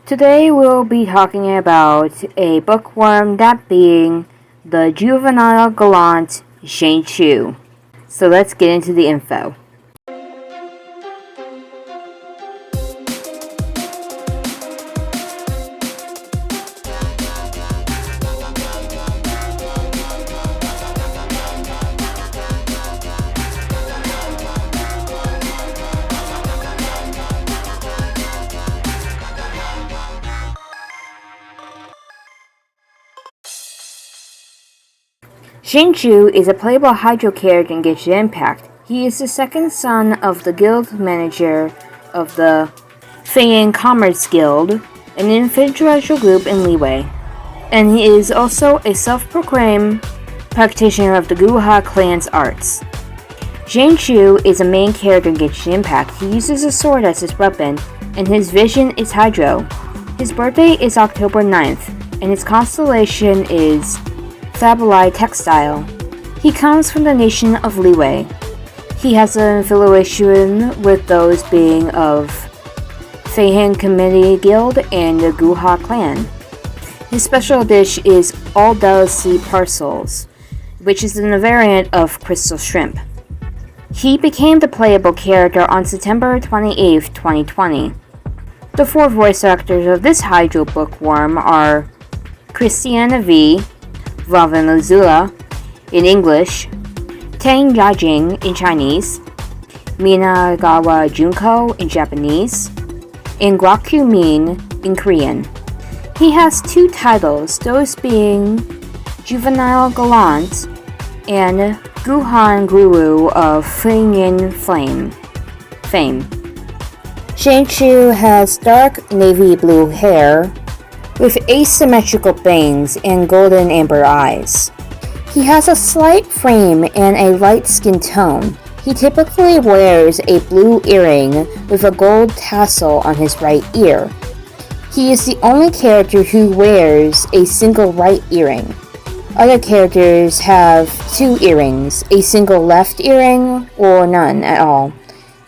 Today we'll be talking about a bookworm, that being the juvenile gallant Xingqiu. So let's get into the info. Xingqiu is a playable hydro character in Genshin Impact. He is the second son of the guild manager of the Feiyan Commerce Guild, an influential group in Liyue, and he is also a self-proclaimed practitioner of the Guha clan's arts. Xingqiu is a main character in Genshin Impact. He uses a sword as his weapon, and his vision is Hydro. His birthday is October 9th, and his constellation is Fabuli Textile. He comes from the nation of Liyue. He has an affiliation with those being of Feiyan Committee Guild and the Guha clan. His special dish is all delicacy parcels, which is a variant of crystal shrimp. He became the playable character on September 28, 2020. The four voice actors of this Hydro bookworm are Christiana V, Robin Lazula in English, Tang Yajing in Chinese, Minagawa Junko in Japanese, and Gwakyu Min in Korean. He has two titles, those being Juvenile Gallant and Guhan Guru of Feiyan fame. Xingqiu has dark navy blue hair with asymmetrical bangs and golden amber eyes. He has a slight frame and a light skin tone. He typically wears a blue earring with a gold tassel on his right ear. He is the only character who wears a single right earring. Other characters have two earrings, a single left earring, or none at all.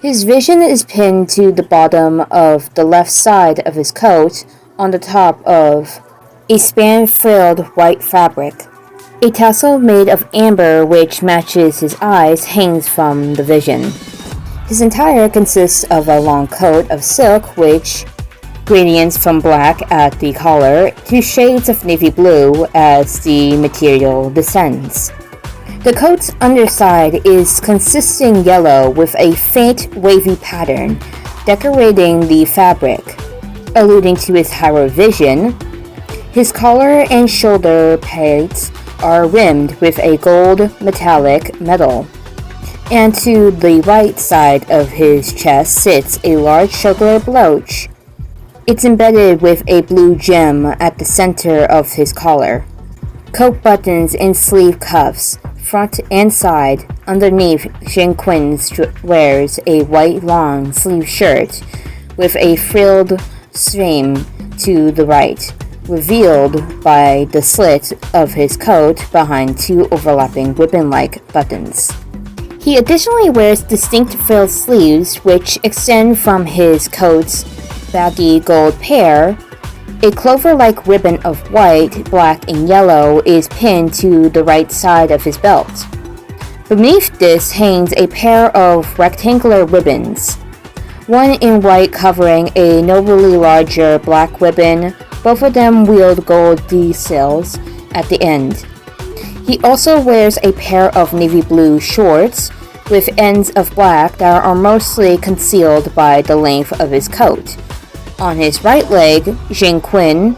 His vision is pinned to the bottom of the left side of his coat, on the top of a span-frilled white fabric. A tassel made of amber which matches his eyes hangs from the vision. His attire consists of a long coat of silk which gradients from black at the collar to shades of navy blue as the material descends. The coat's underside is consistent yellow with a faint wavy pattern decorating the fabric. Alluding to his higher vision, his collar and shoulder pads are rimmed with a gold metallic medal, and to the right side of his chest sits a large shoulder brooch. It's embedded with a blue gem at the center of his collar. Coat buttons and sleeve cuffs, front and side. Underneath, Xingqiu wears a white long sleeve shirt with a frilled seam to the right, revealed by the slit of his coat behind two overlapping ribbon-like buttons. He additionally wears distinct frilled sleeves which extend from his coat's baggy gold pair. A clover-like ribbon of white, black, and yellow is pinned to the right side of his belt. Beneath this hangs a pair of rectangular ribbons, one in white covering a notably larger black ribbon. Both of them wield gold decals at the end. He also wears a pair of navy blue shorts with ends of black that are mostly concealed by the length of his coat. On his right leg, Xingqiu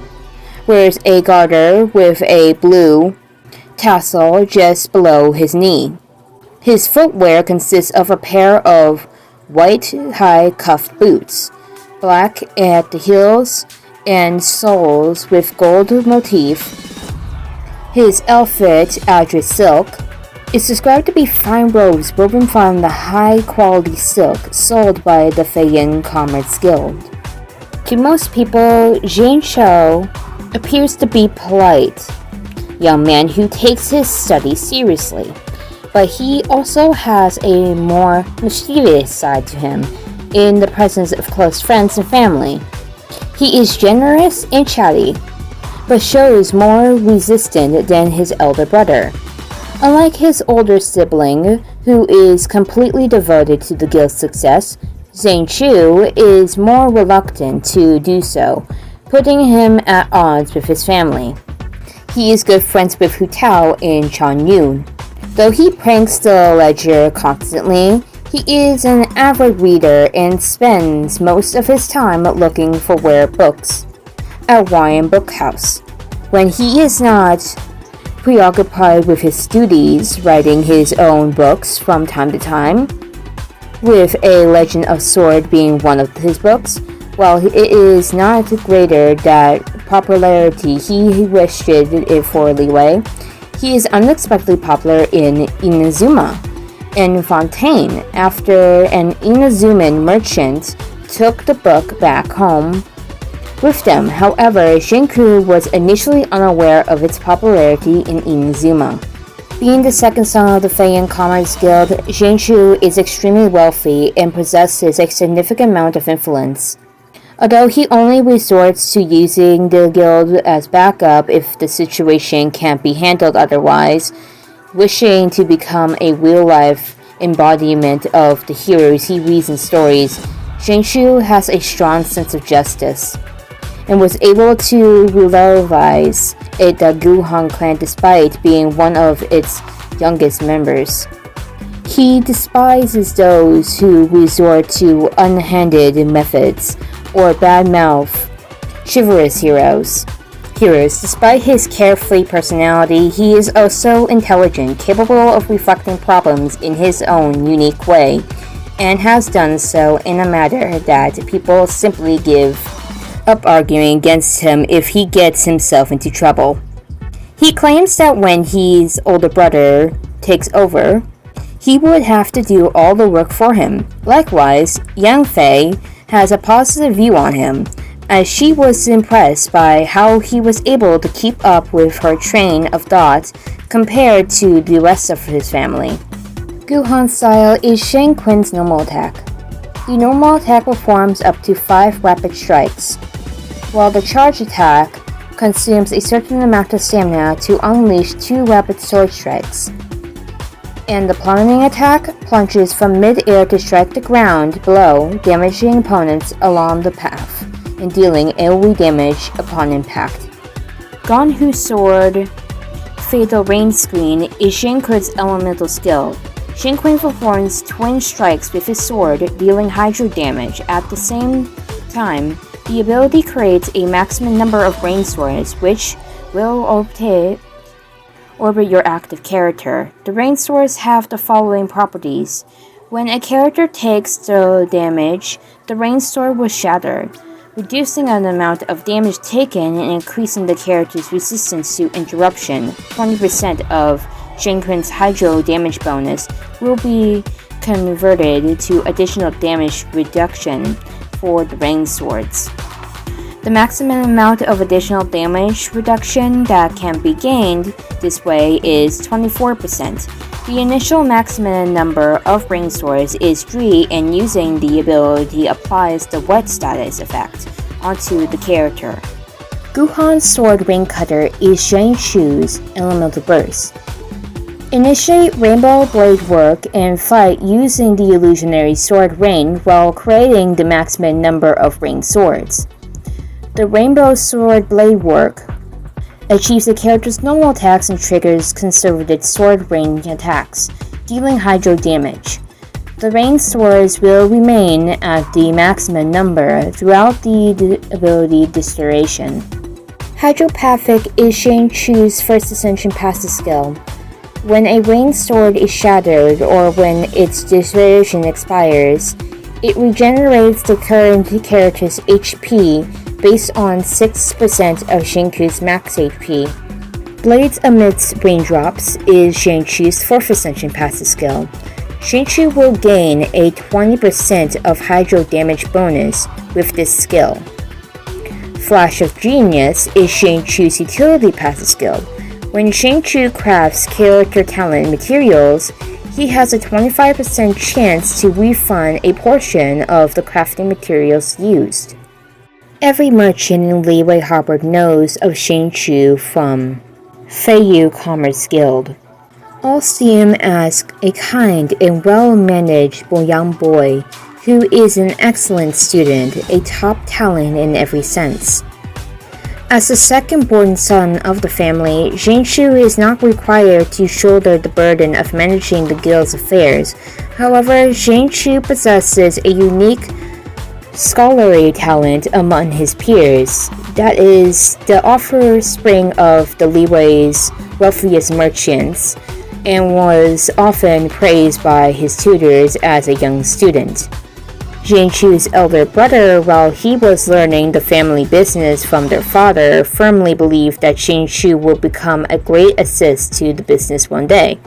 wears a garter with a blue tassel just below his knee. His footwear consists of a pair of white high-cuffed boots, black at the heels and soles with gold motif. His outfit, Adra silk, is described to be fine robes woven from the high-quality silk sold by the Feiyan Commerce Guild. To most people, Xingqiu appears to be polite, young man who takes his studies seriously, but he also has a more mischievous side to him in the presence of close friends and family. He is generous and chatty, but shows more resistance than his elder brother. Unlike his older sibling, who is completely devoted to the guild's success, Xingqiu is more reluctant to do so, putting him at odds with his family. He is good friends with Hu Tao and Changyun. Though he pranks the ledger constantly, he is an avid reader and spends most of his time looking for rare books at Ryan Bookhouse. When he is not preoccupied with his duties, writing his own books from time to time, with A Legend of Sword being one of his books, while it is not greater that popularity he wished it for Leeway, he is unexpectedly popular in Inazuma and Fontaine after an Inazuman merchant took the book back home with them. However, Xingqiu was initially unaware of its popularity in Inazuma. Being the second son of the Feiyan Commerce Guild, Xingqiu is extremely wealthy and possesses a significant amount of influence. Although he only resorts to using the guild as backup if the situation can't be handled otherwise, wishing to become a real-life embodiment of the heroes he reads in stories, Xingqiu has a strong sense of justice, and was able to relativize the Guhan clan despite being one of its youngest members. He despises those who resort to unhanded methods or badmouth chivalrous heroes. Despite his carefree personality, he is also intelligent, capable of reflecting problems in his own unique way, and has done so in a manner that people simply give up arguing against him if he gets himself into trouble. He claims that when his older brother takes over, he would have to do all the work for him. Likewise, Yang Fei has a positive view on him, as she was impressed by how he was able to keep up with her train of thought compared to the rest of his family. Guhan's style is Shen Qin's normal attack. The normal attack performs up to 5 rapid strikes, while the charge attack consumes a certain amount of stamina to unleash 2 rapid sword strikes. And the plummeting attack plunges from mid-air to strike the ground below, damaging opponents along the path and dealing AoE damage upon impact. Ganhu's sword Fatal Rain Screen is Xingqiu's elemental skill. Xingqiu performs twin strikes with his sword, dealing hydro damage. At the same time, the ability creates a maximum number of rain swords, which will orbit your active character. The rain swords have the following properties. When a character takes the damage, the rain sword will shatter, reducing the amount of damage taken and increasing the character's resistance to interruption. 20% of Xingqiu's hydro damage bonus will be converted to additional damage reduction for the rain swords. The maximum amount of additional damage reduction that can be gained this way is 24%. The initial maximum number of rain swords is 3, and using the ability applies the wet status effect onto the character. Guhan's sword rain cutter is Xingqiu's elemental burst. Initiate rainbow blade work and fight using the illusionary sword rain while creating the maximum number of rain swords. The rainbow sword blade work achieves the character's normal attacks and triggers conservative sword rain attacks, dealing hydro damage. The rain swords will remain at the maximum number throughout the ability duration. Hydropathic is Xingqiu's first ascension passive skill. When a rain sword is shattered or when its duration expires, it regenerates the current character's HP based on 6% of Xingqiu's max HP. Blades amidst raindrops is Xingqiu's 4th ascension passive skill. Xingqiu will gain a 20% of hydro damage bonus with this skill. Flash of Genius is Xingqiu's utility passive skill. When Xingqiu crafts character talent materials, he has a 25% chance to refund a portion of the crafting materials used. Every merchant in Liyue Harbor knows of Xingqiu from Feiyu Commerce Guild. All see him as a kind and well-managed young boy who is an excellent student, a top talent in every sense. As the second-born son of the family, Xingqiu is not required to shoulder the burden of managing the guild's affairs. However, Xingqiu possesses a unique scholarly talent among his peers. That is, the offspring of the Liyue's wealthiest merchants, and was often praised by his tutors as a young student. Xingqiu's elder brother, while he was learning the family business from their father, firmly believed that Xingqiu would become a great assist to the business one day.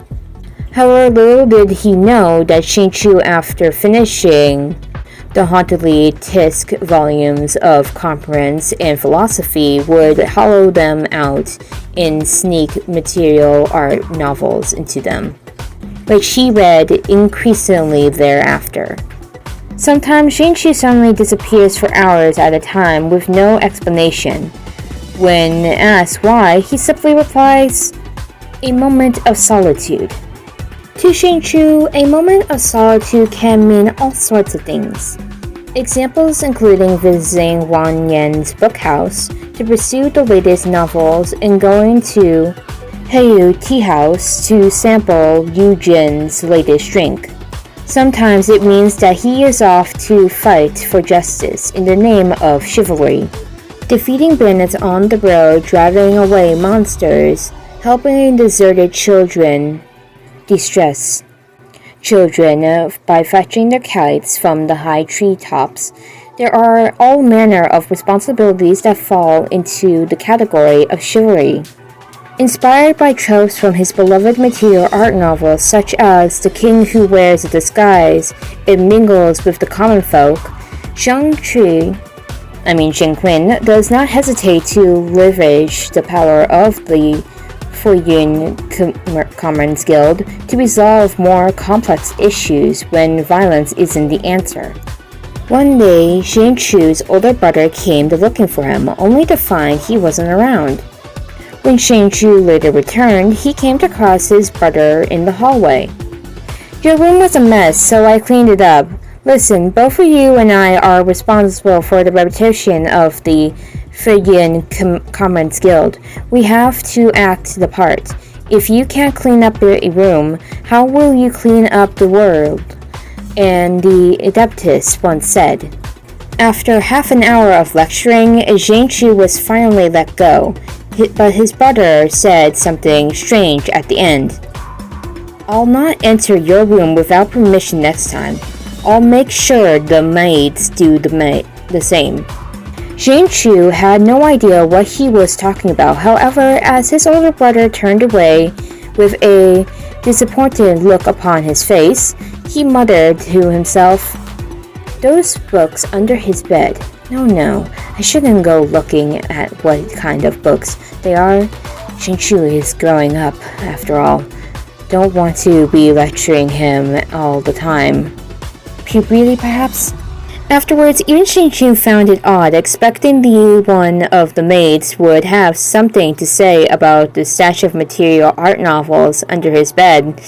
However, little did he know that Xingqiu, after finishing the hauntedly tisk volumes of commerce and philosophy, would hollow them out and sneak material art novels into them, which he read increasingly thereafter. Sometimes Xingqiu suddenly disappears for hours at a time with no explanation. When asked why, he simply replies, "A moment of solitude." To Xingqiu, a moment of solitude can mean all sorts of things. Examples including visiting Wang Yan's bookhouse to pursue the latest novels and going to Heiyu Tea House to sample Yu Jin's latest drink. Sometimes it means that he is off to fight for justice in the name of chivalry, defeating bandits on the road, driving away monsters, helping deserted children distress children by fetching their kites from the high tree tops. There are all manner of responsibilities that fall into the category of chivalry. Inspired by tropes from his beloved material art novels such as The King Who Wears a Disguise and Mingles with the Common Folk, Xingqiu does not hesitate to leverage the power of the Feiyu Commerce Guild to resolve more complex issues when violence isn't the answer. One day, Xingqiu's older brother came to looking for him, only to find he wasn't around. When Xingqiu later returned, he came across his brother in the hallway. "Your room was a mess, so I cleaned it up. Listen, both of you and I are responsible for the reputation of the Feiyu Commerce Guild. We have to act the part. If you can't clean up your room, how will you clean up the world?" And the Adeptus once said. After half an hour of lecturing, Xingqiu was finally let go, but his brother said something strange at the end. "I'll not enter your room without permission next time. I'll make sure the maids do the same." Xingqiu had no idea what he was talking about. However, as his older brother turned away with a disappointed look upon his face, he muttered to himself, "Those books under his bed. No, I shouldn't go looking at what kind of books they are. Xingqiu is growing up, after all. Don't want to be lecturing him all the time. Puberty, perhaps?" Afterwards, even Xingqiu found it odd, expecting the one of the maids would have something to say about the stash of material art novels under his bed.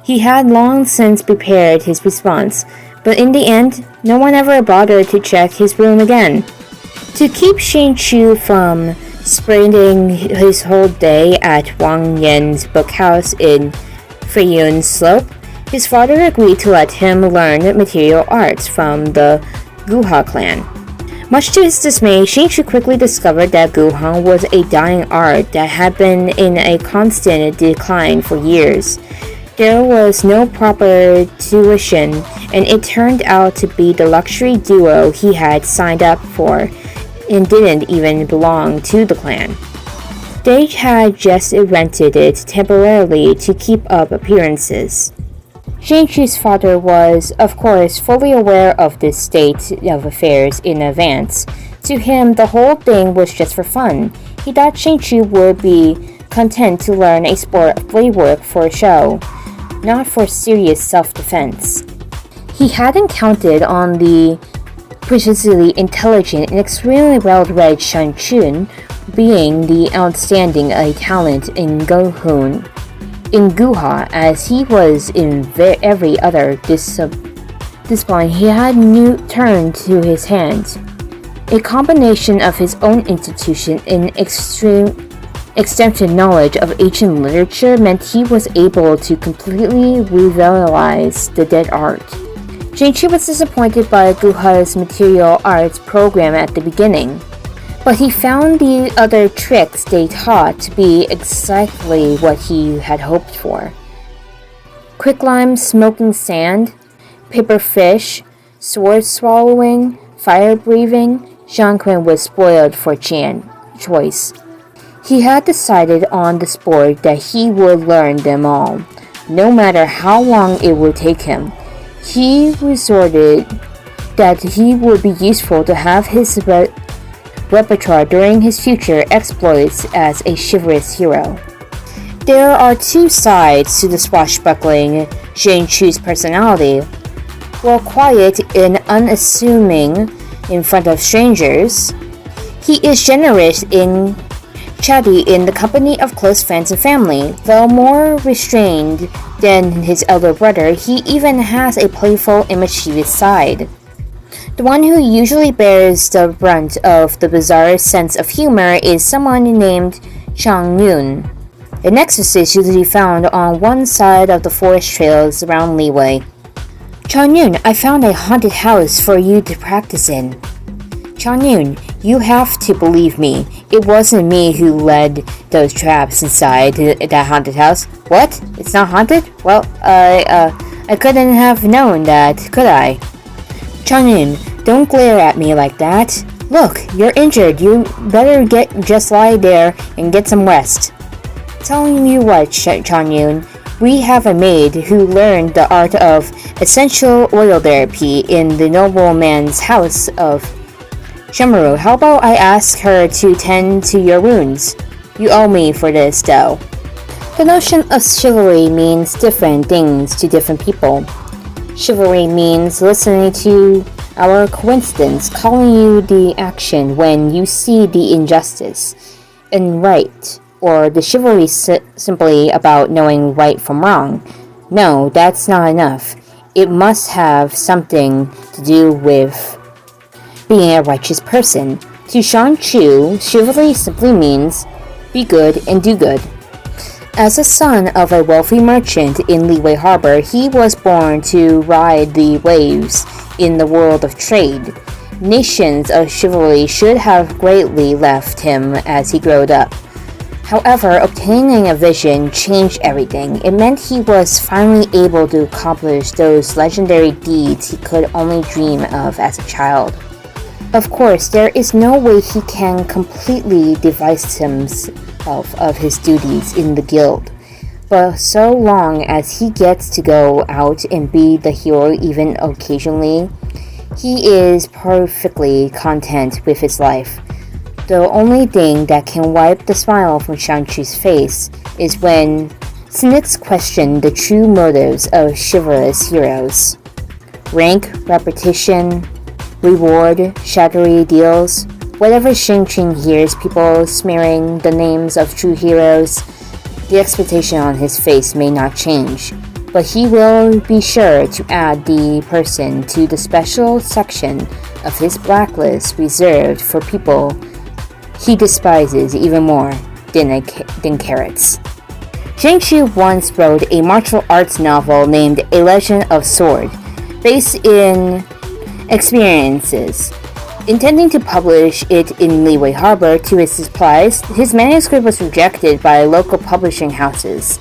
He had long since prepared his response, but in the end, no one ever bothered to check his room again. To keep Xingqiu from spending his whole day at Wang Yan's bookhouse in Feiyun Slope, his father agreed to let him learn material arts from the Guha clan. Much to his dismay, Xingqiu quickly discovered that Guha was a dying art that had been in a constant decline for years. There was no proper tuition, and it turned out to be the luxury duo he had signed up for and didn't even belong to the clan. They had just rented it temporarily to keep up appearances. Xingqiu's father was, of course, fully aware of this state of affairs in advance. To him, the whole thing was just for fun. He thought Xingqiu would be content to learn a sport of blade work for a show, not for serious self-defense. He hadn't counted on the precisely intelligent and extremely well-read Xingqiu, being the outstanding talent in Guha as he was in every other discipline he had turned to his hands. A combination of his own institution and extensive knowledge of ancient literature meant he was able to completely revitalize the dead art. Xingqiu was disappointed by Guha's material arts program at the beginning, but he found the other tricks they taught to be exactly what he had hoped for. Quicklime smoking sand, paper fish, sword swallowing, fire breathing, Xingqiu was spoiled for choice. He had decided on the sport that he would learn them all, no matter how long it would take him. He resorted that he would be useful to have his repertoire during his future exploits as a chivalrous hero. There are two sides to the swashbuckling Xingqiu's personality. While quiet and unassuming in front of strangers, he is generous and chatty in the company of close friends and family. Though more restrained than his elder brother, he even has a playful and mischievous side. The one who usually bears the brunt of the bizarre sense of humor is someone named Xingqiu. A nexus is usually found on one side of the forest trails around Liyue. Xingqiu, I found a haunted house for you to practice in. Xingqiu, you have to believe me. It wasn't me who led those traps inside that haunted house. What? It's not haunted? Well, I couldn't have known that, could I? Xingqiu, don't glare at me like that. Look, you're injured. You better just lie there and get some rest. Telling you what, Xingqiu, we have a maid who learned the art of essential oil therapy in the nobleman's house of Shamaru. How about I ask her to tend to your wounds? You owe me for this, though. The notion of chivalry means different things to different people. Chivalry means listening to our coincidence, calling you the action when you see the injustice, and right, or the chivalry simply about knowing right from wrong. No, that's not enough. It must have something to do with being a righteous person. To Xingqiu, chivalry simply means be good and do good. As a son of a wealthy merchant in Liyue Harbor, he was born to ride the waves in the world of trade. Nations of chivalry should have greatly left him as he grew up. However, obtaining a vision changed everything. It meant he was finally able to accomplish those legendary deeds he could only dream of as a child. Of course, there is no way he can completely divest himself of his duties in the guild, but so long as he gets to go out and be the hero even occasionally, he is perfectly content with his life. The only thing that can wipe the smile from Xingqiu's face is when cynics question the true motives of chivalrous heroes. Rank, repetition, reward, shadowy deals. Whatever Xingqiu hears people smearing the names of true heroes, the expectation on his face may not change, but he will be sure to add the person to the special section of his blacklist reserved for people he despises even more than carrots. Xingqiu once wrote a martial arts novel named A Legend of Sword, based in experiences. Intending to publish it in Liyue Harbor to his surprise, his manuscript was rejected by local publishing houses,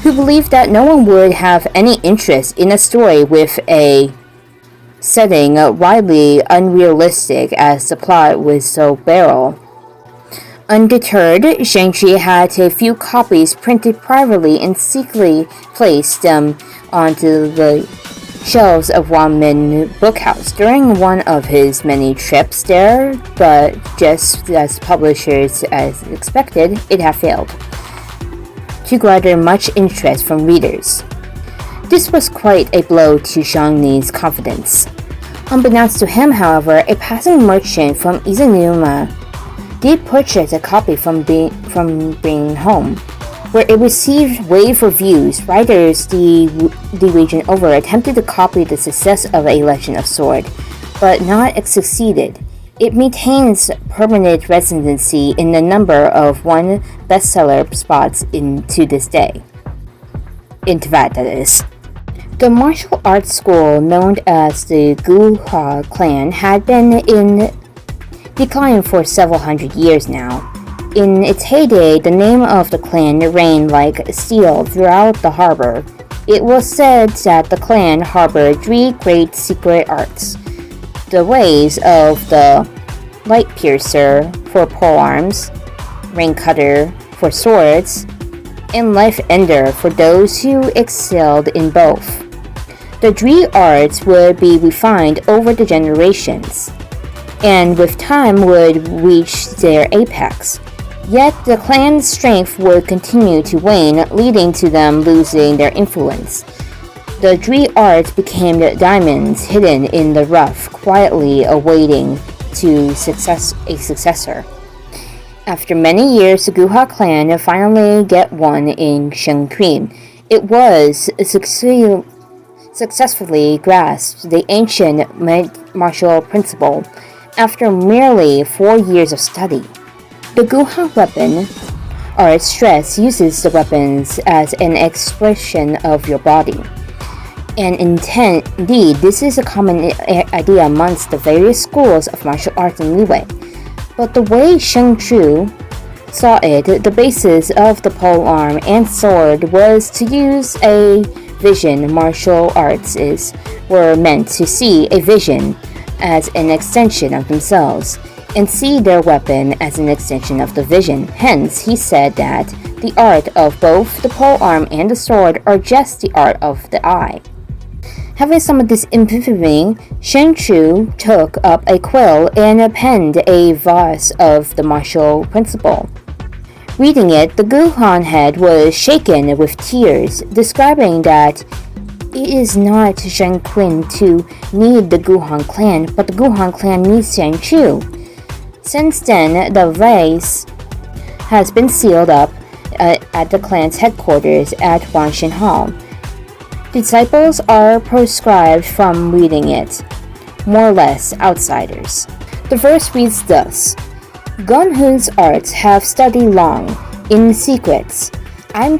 who believed that no one would have any interest in a story with a setting widely unrealistic as the plot was so barren. Undeterred, Xingqiu had a few copies printed privately and secretly placed them onto the shelves of Wanmen Bookhouse during one of his many trips there, but just as publishers as expected, it had failed to garner much interest from readers. This was quite a blow to Xiangni's confidence. Unbeknownst to him, however, a passing merchant from Izanuma did purchase a copy from bringing home, where it received rave reviews. Writers the region over attempted to copy the success of A Legend of Sword, but not succeeded. It maintains permanent residency in the number of one bestseller spots to this day. In Tibet, that is. The martial arts school known as the Guha clan had been in decline for several hundred years now. In its heyday, the name of the clan reigned like steel throughout the harbor. It was said that the clan harbored 3 great secret arts: the ways of the light piercer for polearms, rain cutter for swords, and life ender for those who excelled in both. The 3 arts would be refined over the generations, and with time would reach their apex. Yet the clan's strength would continue to wane, leading to them losing their influence. The 3 arts became the diamonds hidden in the rough, quietly awaiting a successor. After many years, the Guha clan finally get one in Xingqiu. It was successfully grasped the ancient martial principle after merely 4 years of study. The Guha weapon art stress uses the weapons as an expression of your body. And indeed, this is a common idea amongst the various schools of martial arts in Liyue. But the way Xingqiu saw it, the basis of the polearm and sword was to use a vision. Martial arts were meant to see a vision as an extension of themselves, and see their weapon as an extension of the vision. Hence, he said that the art of both the polearm and the sword are just the art of the eye. Having some of this epiphany, Xingqiu took up a quill and penned a verse of the martial principle. Reading it, the Guhan head was shaken with tears, describing that it is not Xingqiu to need the Guhan clan, but the Guhan clan needs Xingqiu. Since then, the vase has been sealed up at the clan's headquarters at Wanshan Hall. Disciples are proscribed from reading it, more or less outsiders. The verse reads thus: Gunhun's arts have studied long, in secrets. I'm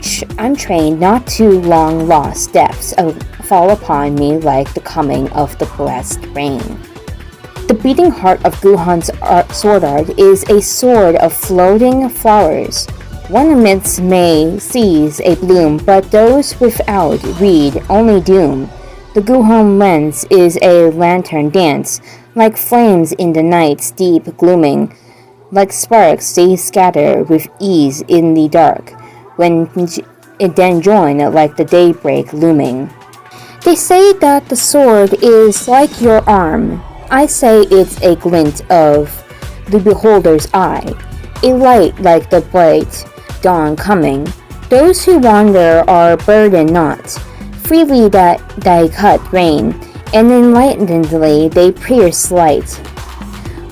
trained not to long-lost depths fall upon me like the coming of the blessed rain. The beating heart of Guhan's sword art is a sword of floating flowers. One amidst may seize a bloom, but those without read only doom. The Guhan lens is a lantern dance, like flames in the night's deep glooming. Like sparks they scatter with ease in the dark, when it then join like the daybreak looming. They say that the sword is like your arm. I say it's a glint of the beholder's eye, a light like the bright dawn coming. Those who wander are burdened not, freely that they cut rain, and enlightenedly they pierce light.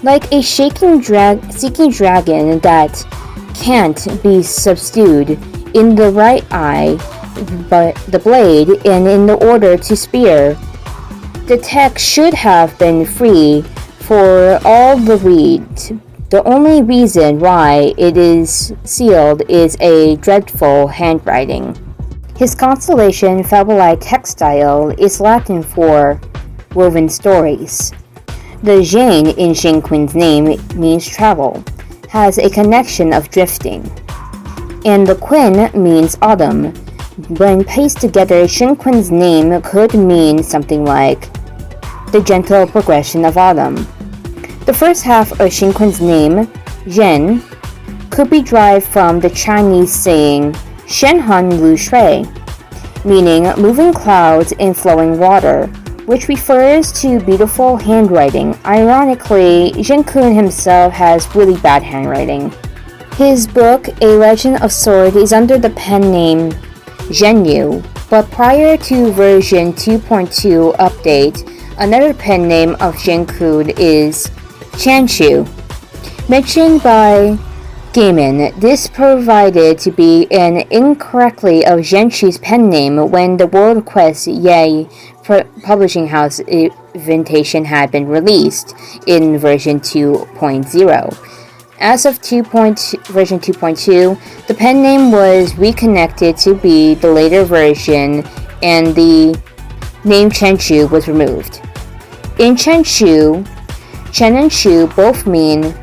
Like a seeking dragon that can't be subdued, in the right eye but the blade, and in the order to spear. The text should have been free for all the read. The only reason why it is sealed is a dreadful handwriting. His constellation, fable-like textile, is Latin for woven stories. The Zhane in Xingqiu's name means travel, has a connection of drifting. And the Qin means autumn. When placed together, Xingqiu's name could mean something like the gentle progression of autumn. The first half of Xingqiu's name, Zhen, could be derived from the Chinese saying Shenhan Lu Shui, meaning moving clouds and flowing water, which refers to beautiful handwriting. Ironically, Xingqiu himself has really bad handwriting. His book, A Legend of Sword, is under the pen name Xingqiu, but prior to version 2.2 update Another pen name of Xingqiu is Xingqiu. Mentioned by Gaiman, this proved to be an incorrectly of Xingqiu's pen name when the World Quest Yay publishing house invitation had been released in version 2.0. As of version 2.2, the pen name was reconnected to be the later version, and the name Xingqiu was removed. In Xingqiu, Chen and Qiu both mean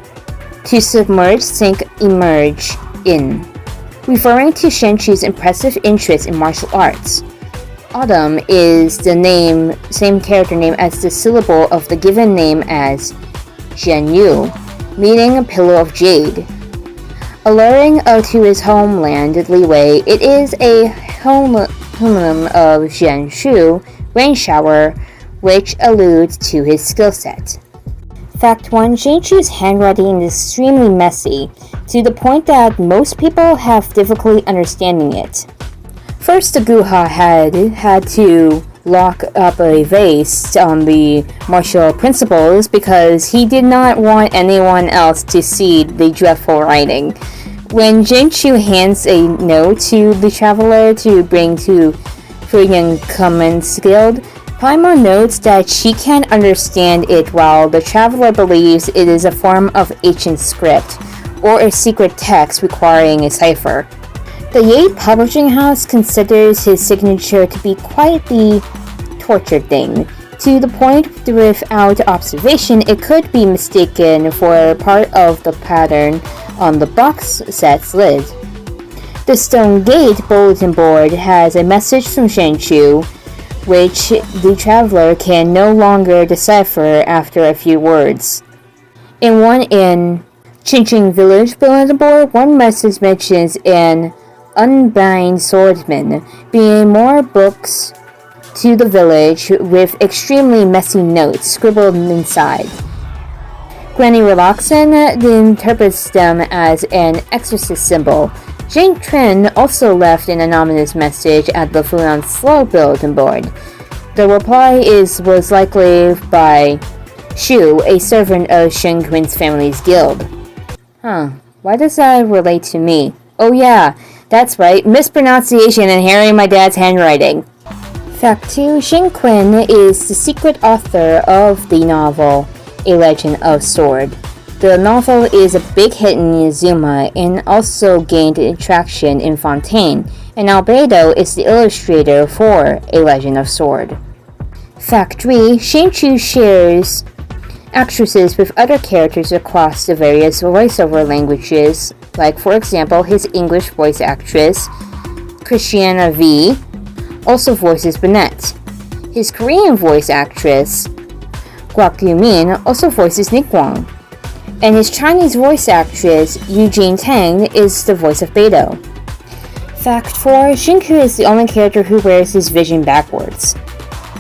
to submerge, sink, emerge in, referring to Xingqiu's impressive interest in martial arts. Autumn is the same character name as the syllable of the given name as Zhenyu, meaning a pillar of jade. Alluring to his homeland, Liwei, it is a homonym of Zhenshu, rain shower, which alludes to his skill set. Fact 1. Xingqiu's handwriting is extremely messy, to the point that most people have difficulty understanding it. First, the Guha had to lock up a vase on the martial principles because he did not want anyone else to see the dreadful writing. When Xingqiu hands a note to the traveler to bring to Fuyang Commons Guild, Paimon notes that she can't understand it while the traveler believes it is a form of ancient script, or a secret text requiring a cipher. The Yate publishing house considers his signature to be quite the tortured thing, to the point without observation it could be mistaken for part of the pattern on the box set's lid. The Stone Gate bulletin board has a message from Xingqiu, which the traveler can no longer decipher after a few words. In Qingqing Village bulletin board, one message mentions an unbind swordsman bringing more books to the village with extremely messy notes scribbled inside. Granny Relaxin interprets them as an exorcist symbol. Jane Trin also left an anonymous message at the Funan Slow bulletin board. The reply was likely by Shu, a servant of Shen Quin's family's guild. Why does that relate to me? Oh yeah, that's right, mispronunciation and hearing my dad's handwriting. Fact 2. Shen Quin is the secret author of the novel A Legend of Sword. The novel is a big hit in Izuma and also gained traction in Fontaine, and Albedo is the illustrator for A Legend of Sword. Fact 3. Xingqiu shares actresses with other characters across the various voiceover languages, like for example his English voice actress, Christiana V, also voices Bennett. His Korean voice actress, Guak Yumin, also voices Nick Wong. And his Chinese voice actress, Eugene Tang, is the voice of Beidou. Fact 4. Xingqiu is the only character who wears his vision backwards.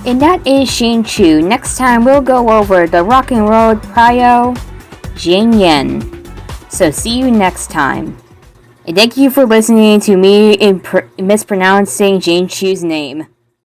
And that is Xingqiu. Next time we'll go over the rock and roll prio, Jing Yan. So see you next time. And thank you for listening to me mispronouncing Xingqiu's name.